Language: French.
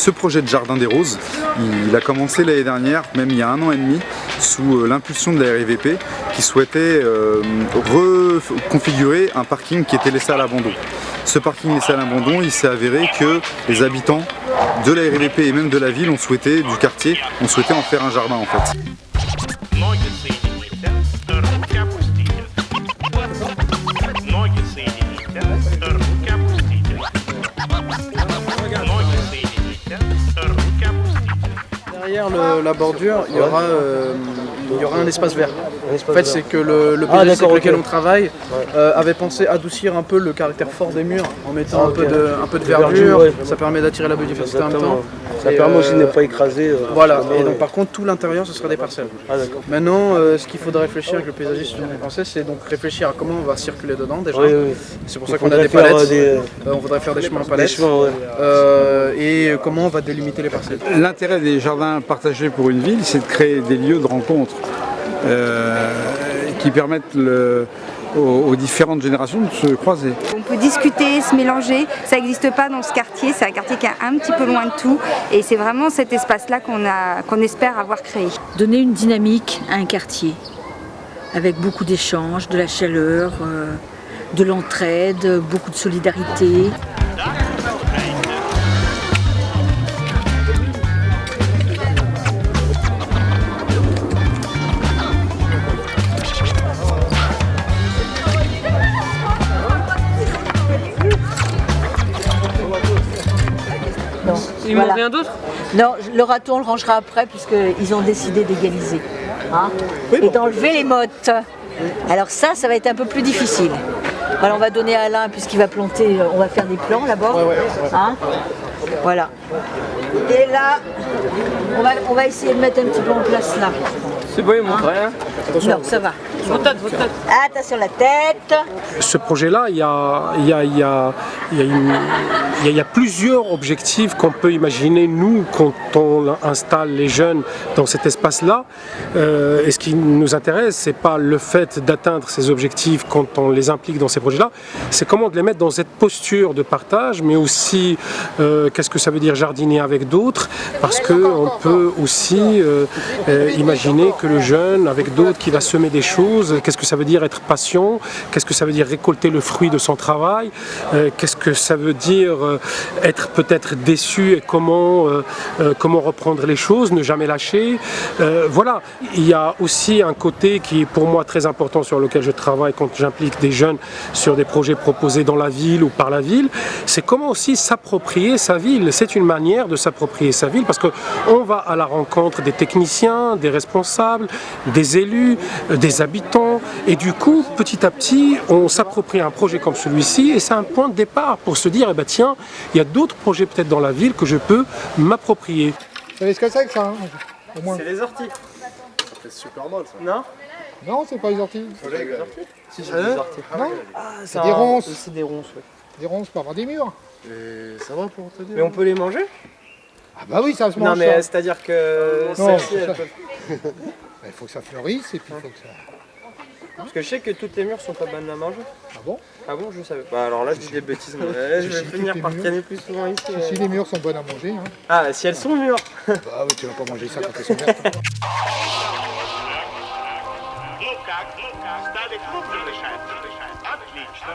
Ce projet de Jardin des Roses, il a commencé l'année dernière, même il y a 1 an et demi, sous l'impulsion de la RIVP qui souhaitait reconfigurer un parking qui était laissé à l'abandon. Ce parking laissé à l'abandon, il s'est avéré que les habitants de la RIVP et même de la ville du quartier, ont souhaité en faire un jardin en fait. Derrière la bordure, il y aura un espace vert. En fait, c'est que le PGC avec lequel on travaille avait pensé adoucir un peu le caractère fort des murs en mettant un peu de verdure. Ça permet d'attirer la biodiversité en même temps. Ça permet aussi de ne pas écraser. Voilà, et donc par contre tout l'intérieur ce sera des parcelles. Maintenant ce qu'il faudrait réfléchir avec le paysagiste français, c'est donc réfléchir à comment on va circuler dedans déjà. C'est pour ça qu'on a des palettes, on voudrait faire des chemins en palettes. Et comment on va délimiter les parcelles. L'intérêt des jardins partagés pour une ville, c'est de créer des lieux de rencontre qui permettent aux différentes générations de se croiser. On peut discuter, se mélanger, ça n'existe pas dans ce quartier, c'est un quartier qui est un petit peu loin de tout et c'est vraiment cet espace-là qu'on espère avoir créé. Donner une dynamique à un quartier, avec beaucoup d'échanges, de la chaleur, de l'entraide, beaucoup de solidarité. Il manque rien d'autre? Non, le râteau on le rangera après puisqu'ils ont décidé d'égaliser et d'enlever les mottes. Alors ça va être un peu plus difficile. Alors on va donner à Alain puisqu'il va planter, on va faire des plants là-bas. Voilà. Et là, on va essayer de mettre un petit peu en place là. C'est bon, il manque rien. Non, ça va. Votre tête. Attention la tête. Ce projet-là, il y a plusieurs objectifs qu'on peut imaginer, nous, quand on installe les jeunes dans cet espace-là. Et ce qui nous intéresse, c'est pas le fait d'atteindre ces objectifs quand on les implique dans ces projets-là, c'est comment de les mettre dans cette posture de partage, mais aussi qu'est-ce que ça veut dire jardiner avec d'autres, parce qu'on peut aussi imaginer que le jeune, avec d'autres, qui va semer des choses, qu'est-ce que ça veut dire être patient, qu'est-ce que ça veut dire récolter le fruit de son travail, qu'est-ce que ça veut dire être peut-être déçu et comment reprendre les choses, ne jamais lâcher. Voilà, il y a aussi un côté qui est pour moi très important sur lequel je travaille quand j'implique des jeunes sur des projets proposés dans la ville ou par la ville, c'est comment aussi s'approprier sa ville. C'est une manière de s'approprier sa ville parce qu'on va à la rencontre des techniciens, des responsables, des élus, des habitants et du coup, petit à petit, on s'approprie un projet comme celui-ci et c'est un point de départ pour se dire, eh ben, tiens, il y a d'autres projets peut-être dans la ville que je peux m'approprier. Vous savez ce que c'est que ça au moins. C'est les orties. Ça fait super mal ça. Non? Non, c'est pas les orties. C'est les orties? Si, c'est des orties. Non, C'est des ronces. C'est des ronces, ouais. Des ronces pour avoir des murs. Et ça va pour tenir. Mais on peut les manger? Ah bah oui, ça se mange. Non, mais c'est-à-dire que Non, celle-ci, elle peut... il faut que ça fleurisse et puis il faut que ça... Parce que je sais que toutes les murs sont pas bonnes à manger. Ah bon? Ah bon, je savais. Bah alors là, je dis des bêtises. Mais je vais finir par canner plus souvent ici. Si les murs sont bonnes à manger, hein. Ah, si elles sont mûres. Bah oui, tu vas pas manger ça quand elles sont vertes. Ну как, стали крупно решать. Отлично.